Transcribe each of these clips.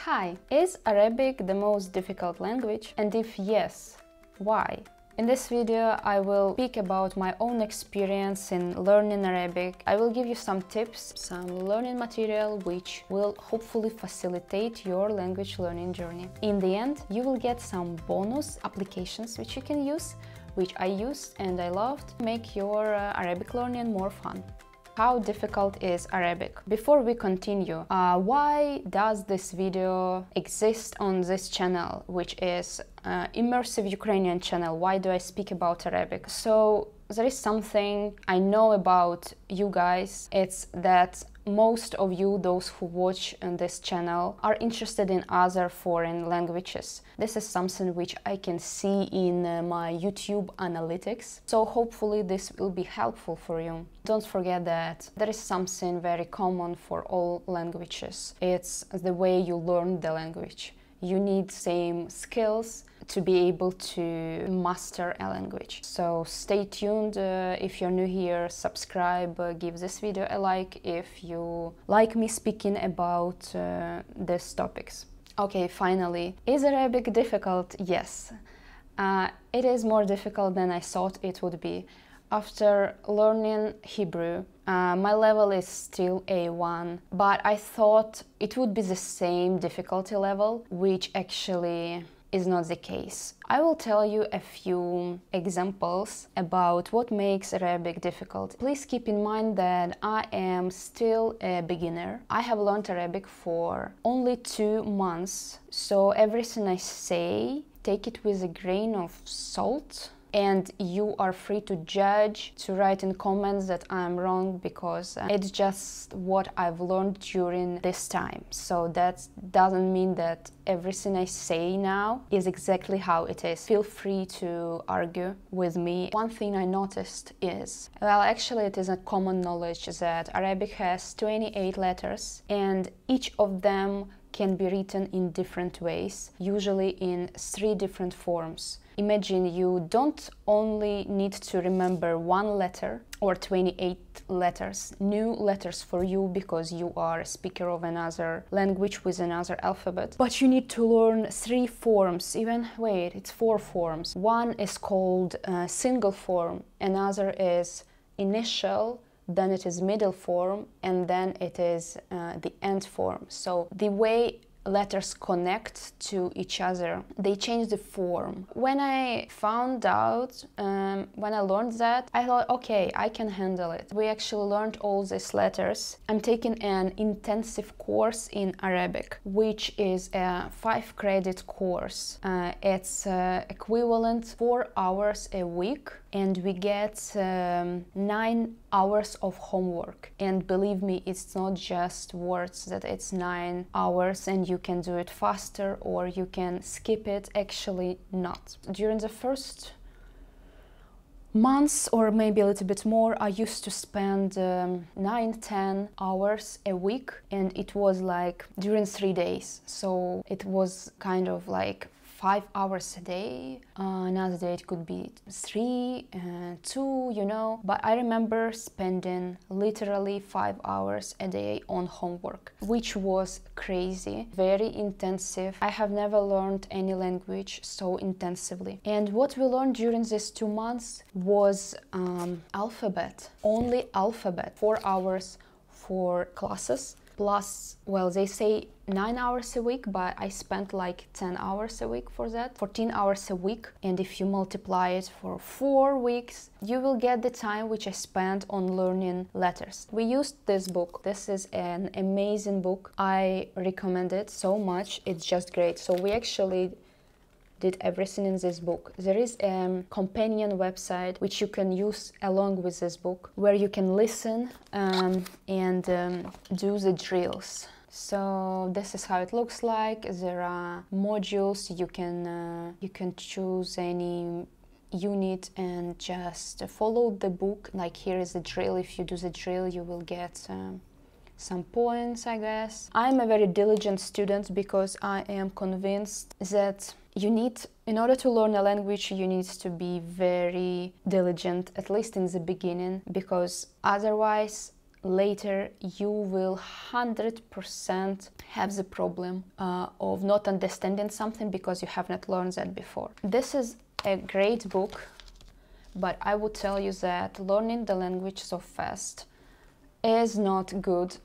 Hi, is Arabic the most difficult language? And if yes, why? In this video, I will speak about my own experience in learning Arabic. I will give you some tips, some learning material which will hopefully facilitate your language learning journey. In the end, you will get some bonus applications which you can use, which I used and I loved, to make your Arabic learning more fun. How difficult is Arabic? Before we continue, why does this video exist on this channel, which is immersive Ukrainian channel? Why do I speak about Arabic? So there is something I know about you guys. It's that most of you, those who watch this channel, are interested in other foreign languages. This is something which I can see in my YouTube analytics. So hopefully this will be helpful for you. Don't forget that there is something very common for all languages. It's the way you learn the language. You need same skills to be able to master a language. So stay tuned. If you're new here, subscribe, give this video a like if you like me speaking about these topics. Okay, finally, is Arabic difficult? Yes. It is more difficult than I thought it would be. After learning Hebrew, my level is still A1, but I thought it would be the same difficulty level, which actually is not the case. I will tell you a few examples about what makes Arabic difficult. Please keep in mind that I am still a beginner. I have learned Arabic for only 2 months, so everything I say, take it with a grain of salt. And you are free to judge, to write in comments that I'm wrong, because it's just what I've learned during this time. So that doesn't mean that everything I say now is exactly how it is. Feel free to argue with me. One thing I noticed is, well, actually it is a common knowledge that Arabic has 28 letters and each of them can be written in different ways, usually in 3 different forms. Imagine you don't only need to remember 1 letter or 28 letters, new letters for you because you are a speaker of another language with another alphabet, but you need to learn 3 forms, it's 4 forms. One is called single form, another is initial, then it is middle form, and then it is the end form. So the way letters connect to each other, they change the form. When I found out, when I learned that, I thought, okay, I can handle it. We actually learned all these letters. I'm taking an intensive course in Arabic, which is a 5-credit course. It's equivalent 4 hours a week, and we get 9 hours of homework. And believe me, it's not just words, that it's 9 hours and you can do it faster or you can skip it. Actually not. During the first months or maybe a little bit more, I used to spend 9-10 hours a week, and it was like during 3 days. So it was kind of like 5 hours a day, another day it could be 3, 2, you know. But I remember spending literally 5 hours a day on homework, which was crazy, very intensive. I have never learned any language so intensively. And what we learned during these 2 months was alphabet, only alphabet. 4 hours for classes, plus, well, they say 9 hours a week, but I spent like 10 hours a week for that, 14 hours a week. And if you multiply it for 4 weeks, you will get the time which I spent on learning letters. We used this book. This is an amazing book. I recommend it so much. It's just great. So we actually did everything in this book. There is a companion website which you can use along with this book, where you can listen and do the drills. So this is how it looks like. There are modules. You can choose any unit and just follow the book. Like here is the drill. If you do the drill, you will get some points, I guess. I'm a very diligent student because I am convinced that in order to learn a language, you need to be very diligent, at least in the beginning, because otherwise later you will 100% have the problem of not understanding something because you have not learned that before. This is a great book, but I would tell you that learning the language so fast is not good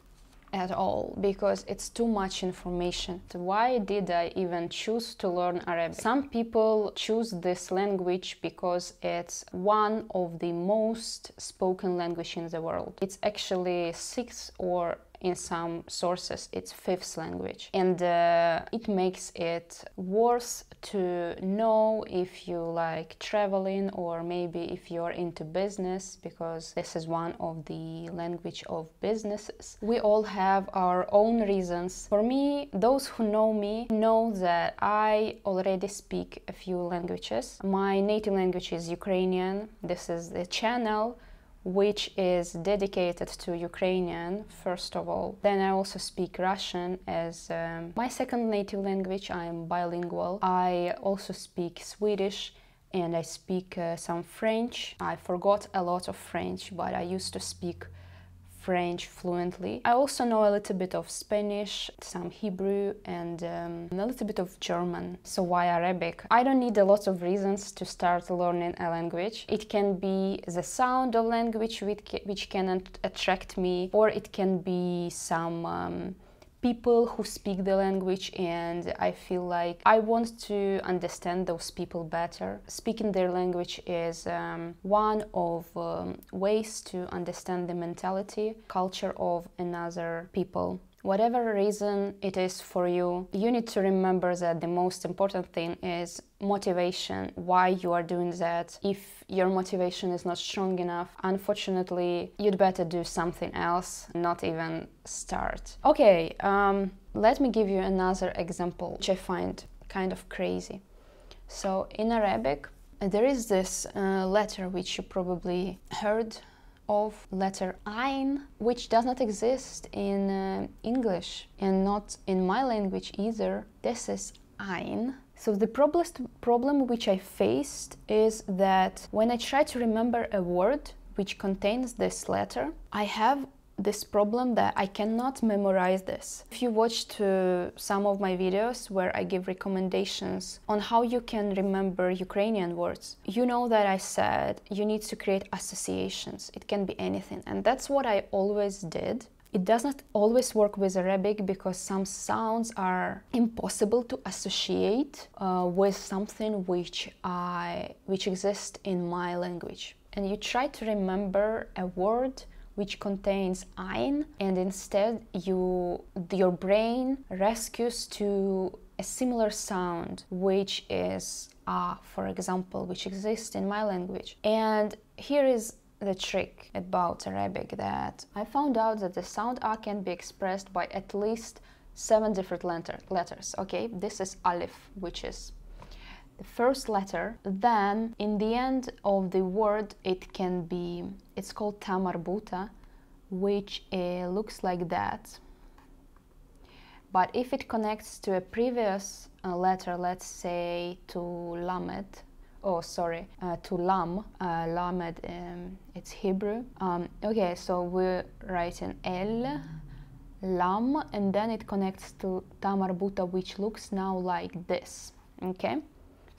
at all, because it's too much information. Why did I even choose to learn Arabic? Some people choose this language because it's one of the most spoken language in the world. It's actually sixth, or in some sources it's fifth language, and it makes it worth to know if you like traveling, or maybe if you're into business, because this is one of the language of businesses. We all have our own reasons. For me, those who know me know that I already speak a few languages. My native language is Ukrainian. This is the channel which is dedicated to Ukrainian, first of all. Then I also speak Russian as my second native language. I am bilingual. I also speak Swedish, and I speak some French. I forgot a lot of French, but I used to speak French fluently. I also know a little bit of Spanish, some Hebrew, and a little bit of German. So why Arabic? I don't need a lot of reasons to start learning a language. It can be the sound of language which can attract me, or it can be some people who speak the language, and I feel like I want to understand those people better. Speaking their language is one of ways to understand the mentality, culture of another people. Whatever reason it is for you, you need to remember that the most important thing is motivation, why you are doing that. If your motivation is not strong enough, unfortunately, you'd better do something else, not even start. Okay, let me give you another example, which I find kind of crazy. So in Arabic, there is this letter which you probably heard of, letter Ain, which does not exist in English and not in my language either. This is Ain. So the problem which I faced is that when I try to remember a word which contains this letter, I have this problem that I cannot memorize this. If you watched some of my videos where I give recommendations on how you can remember Ukrainian words, you know that I said you need to create associations. It can be anything, and that's what I always did. It does not always work with Arabic because some sounds are impossible to associate with something which exists in my language. And you try to remember a word which contains Ain, and instead your brain rescues to a similar sound, which is for example, which exists in my language. And here is the trick about Arabic, that I found out that the sound A can be expressed by at least 7 different letters. Okay, this is Alif, which is the first letter. Then in the end of the word it's called ta marbuta, which looks like that. But if it connects to a previous letter, let's say to lamed, to lam, lamed, it's Hebrew. Okay, so we're writing el, lam, and then it connects to ta marbuta, which looks now like this. Okay,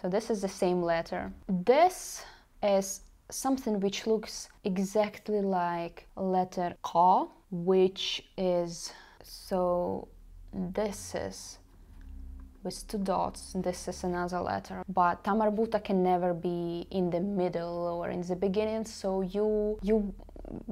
so this is the same letter. This is something which looks exactly like letter Qa, which is, so this is with 2 dots, this is another letter. But ta marbuta can never be in the middle or in the beginning, so you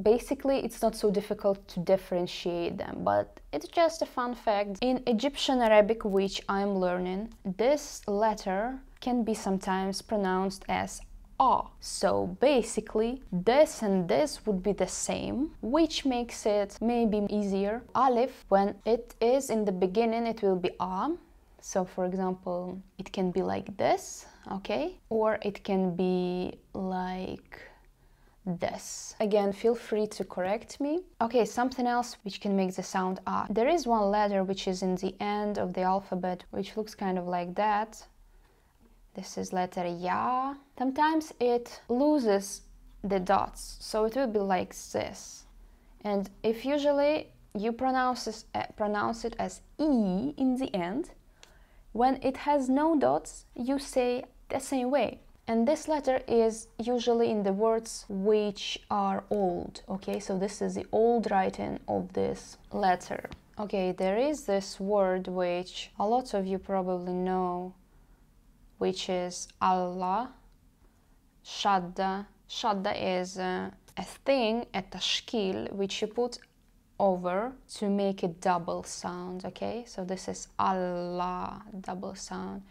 basically, it's not so difficult to differentiate them. But it's just a fun fact. In Egyptian Arabic, which I'm learning, this letter can be sometimes pronounced as A. So basically, this and this would be the same, which makes it maybe easier. Alif, when it is in the beginning, it will be A. So for example, it can be like this, okay? Or it can be like this. Again, feel free to correct me. Okay, something else which can make the sound A. There is one letter which is in the end of the alphabet, which looks kind of like that. This is letter Ya. Sometimes it loses the dots, so it will be like this. And if usually you pronounce it as E in the end, when it has no dots, you say the same way. And this letter is usually in the words which are old, okay? So this is the old writing of this letter. Okay, there is this word which a lot of you probably know, which is Allah, shadda. Shadda is a thing, a tashkil, which you put over to make a double sound, okay? So this is Allah, double sound.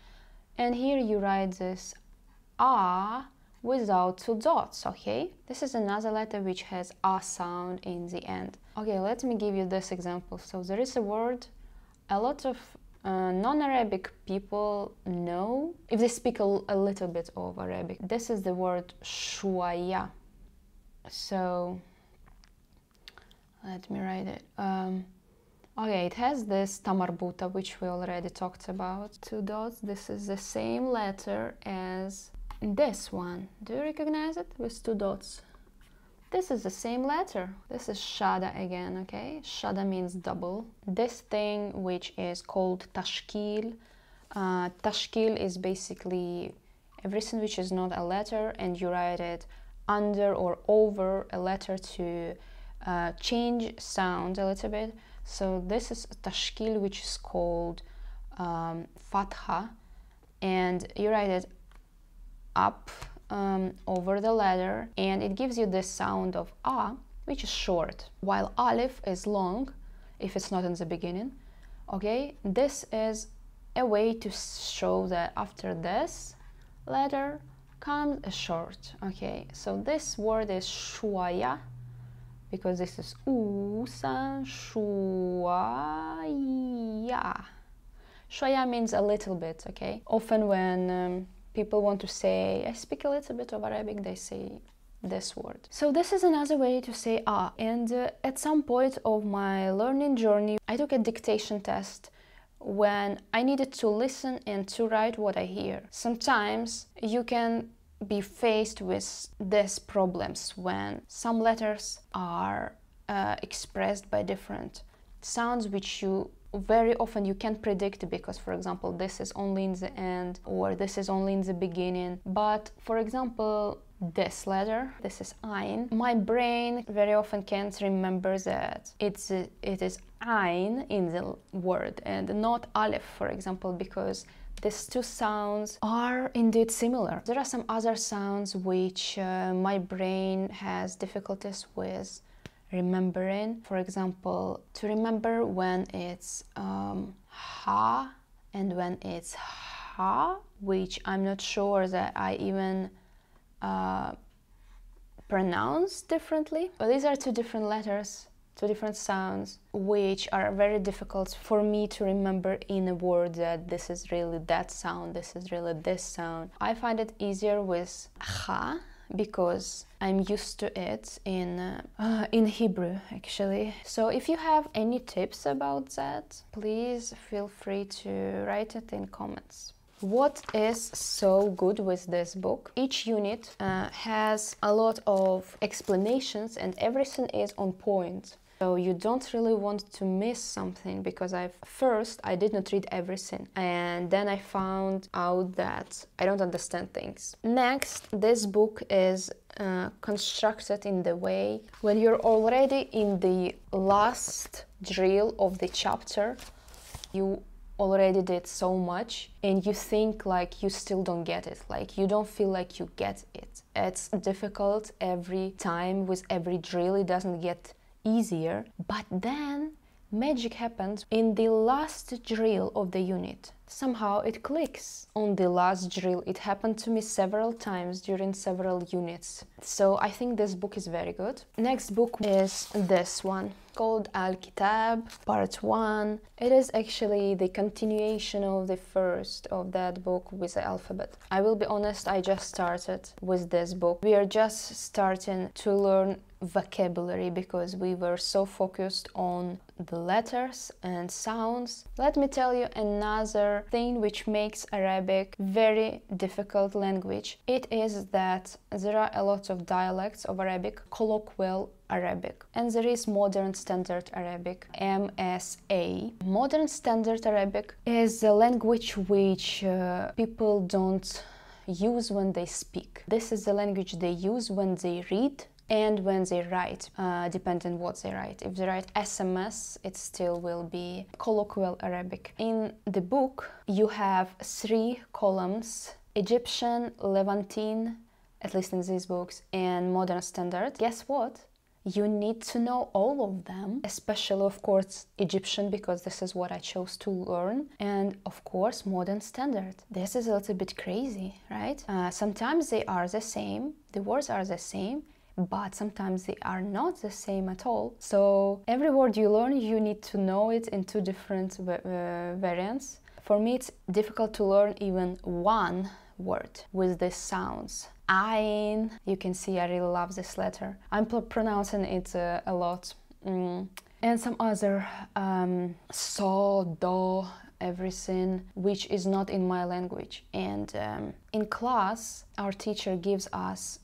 And here you write this A without two dots, okay? This is another letter which has A sound in the end. Okay, let me give you this example. So there is a word a lot of non-Arabic people know if they speak a little bit of Arabic. This is the word shwaya. So let me write it. Okay, it has this tamarbuta, which we already talked about. Two dots. This is the same letter as this one. Do you recognize it with two dots? This is the same letter. This is shada again, okay? Shada means double. This thing which is called tashkil. Tashkil is basically everything which is not a letter and you write it under or over a letter to change sound a little bit. So this is tashkil, which is called fatha, and you write it up over the letter, and it gives you this sound of A, which is short, while Alif is long if it's not in the beginning. Okay, this is a way to show that after this letter comes a short. Okay, so this word is shwaya, because this is usan shwaya. Shwaya means a little bit, okay? Often when people want to say, I speak a little bit of Arabic, they say this word. So this is another way to say ah. And at some point of my learning journey, I took a dictation test when I needed to listen and to write what I hear. Sometimes you can be faced with these problems when some letters are expressed by different sounds which you very often you can't predict, because for example this is only in the end or this is only in the beginning. But for example this letter, this is Ain, my brain very often can't remember that it is Ain in the word and not Alif, for example, because these two sounds are indeed similar. There are some other sounds which my brain has difficulties with remembering. For example, to remember when it's ha and when it's ha, which I'm not sure that I even pronounce differently. But these are two different letters, two different sounds, which are very difficult for me to remember in a word that this is really that sound, this is really this sound. I find it easier with ha, because I'm used to it in Hebrew, actually. So if you have any tips about that, please feel free to write it in comments. What is so good with this book? Each unit has a lot of explanations and everything is on point. So you don't really want to miss something, because first I did not read everything and then I found out that I don't understand things. Next, this book is constructed in the way when you're already in the last drill of the chapter, you already did so much and you think like you still don't get it, like you don't feel like you get it. It's difficult every time with every drill, it doesn't get easier, but then magic happens in the last drill of the unit. Somehow it clicks on the last drill. It happened to me several times during several units. So I think this book is very good. Next book is this one, called Al-Kitab Part 1. It is actually the continuation of the first of that book with the alphabet. I will be honest, I just started with this book. We are just starting to learn vocabulary because we were so focused on the letters and sounds. Let me tell you another thing which makes Arabic very difficult language. It is that there are a lot of dialects of Arabic, colloquial Arabic, and there is Modern Standard Arabic, MSA. Modern Standard Arabic is a language which people don't use when they speak. This is the language they use when they read and when they write, depending on what they write. If they write SMS, it still will be colloquial Arabic. In the book, you have 3 columns: Egyptian, Levantine, at least in these books, and Modern Standard. Guess what? You need to know all of them, especially, of course, Egyptian, because this is what I chose to learn, and of course, Modern Standard. This is a little bit crazy, right? Sometimes they are the same, the words are the same, but sometimes they are not the same at all. So every word you learn, you need to know it in 2 different variants. For me, it's difficult to learn even one word with these sounds. Ain, you can see I really love this letter. I'm pronouncing it a lot. And some other so, do, everything, which is not in my language. And in class, our teacher gives us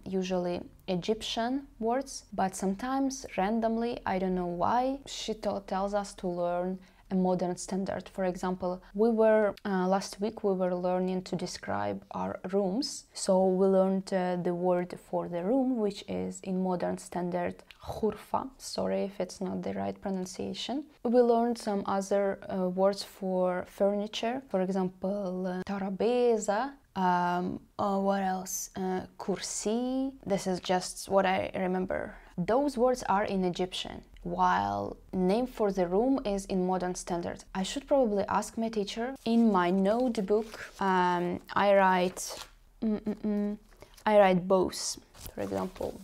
usually Egyptian words, but sometimes randomly, I don't know why, she tells us to learn a Modern Standard. For example, we were last week we were learning to describe our rooms, so we learned the word for the room, which is in Modern Standard khurfa. Sorry if it's not the right pronunciation. We learned some other words for furniture, for example, tarabeza. What else? Kursi. This is just what I remember. Those words are in Egyptian, while name for the room is in Modern Standard. I should probably ask my teacher. In my notebook, I write both. For example,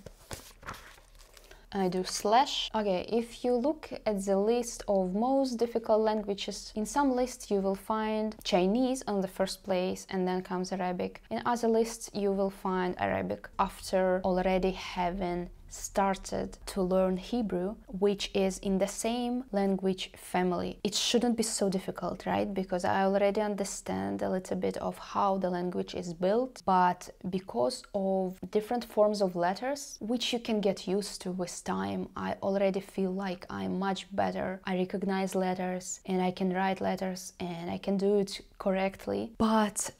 I do slash. Okay, if you look at the list of most difficult languages, in some lists you will find Chinese on the first place and then comes Arabic. In other lists you will find Arabic after already having started to learn Hebrew, which is in the same language family. It shouldn't be so difficult, right? Because I already understand a little bit of how the language is built, but because of different forms of letters, which you can get used to with time, I already feel like I'm much better. I recognize letters and I can write letters and I can do it correctly. But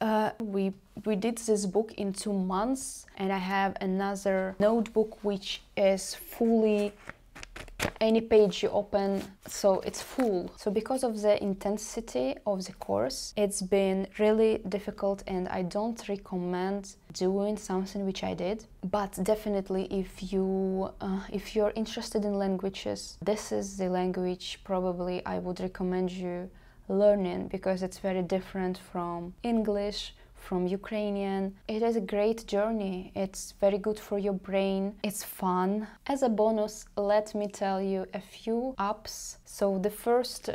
we did this book in 2 months, and I have another notebook which is fully, any page you open, so it's full. So because of the intensity of the course, it's been really difficult, and I don't recommend doing something which I did. But definitely if you're interested in languages, this is the language probably I would recommend you learning, because it's very different from English, from Ukrainian. It is a great journey. It's very good for your brain. It's fun. As a bonus, let me tell you a few apps. So the first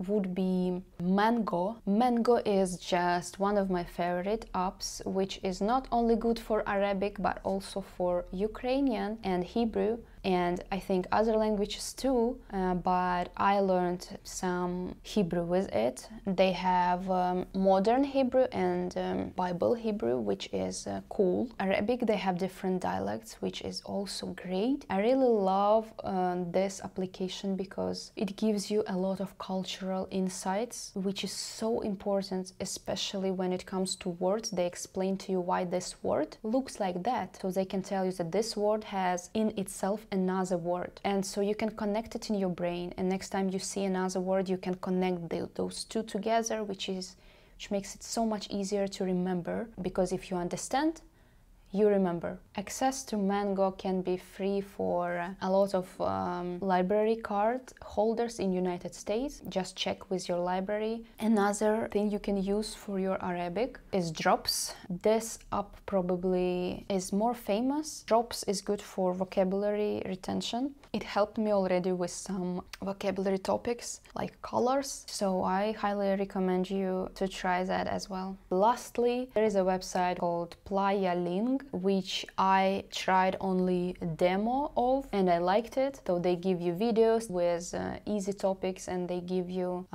would be Mango. Mango is just one of my favorite apps, which is not only good for Arabic, but also for Ukrainian and Hebrew, and I think other languages too, but I learned some Hebrew with it. They have modern Hebrew and Bible Hebrew, which is cool. Arabic, they have different dialects, which is also great. I really love this application because it gives you a lot of cultural insights, which is so important, especially when it comes to words. They explain to you why this word looks like that. So they can tell you that this word has in itself another word, and so you can connect it in your brain, and next time you see another word you can connect those two together, which makes it so much easier to remember, because if you understand, you remember. Access to Mango can be free for a lot of library card holders in United States. Just check with your library. Another thing you can use for your Arabic is Drops. This app probably is more famous. Drops is good for vocabulary retention. It helped me already with some vocabulary topics like colors, so I highly recommend you to try that as well. Lastly, there is a website called Playa Ling, which I tried only a demo of and I liked it. So they give you videos with easy topics, and they give you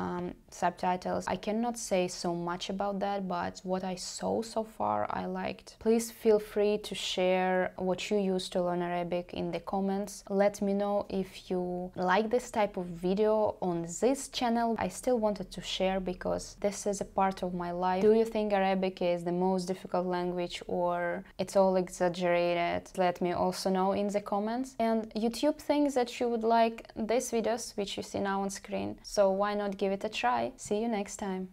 subtitles. I cannot say so much about that, but what I saw so far I liked. Please feel free to share what you use to learn Arabic in the comments. Let me know if you like this type of video on this channel. I still wanted to share because this is a part of my life. Do you think Arabic is the most difficult language or it's all exaggerated? Let me also know in the comments. And YouTube thinks that you would like these videos which you see now on screen, so why not give it a try? See you next time.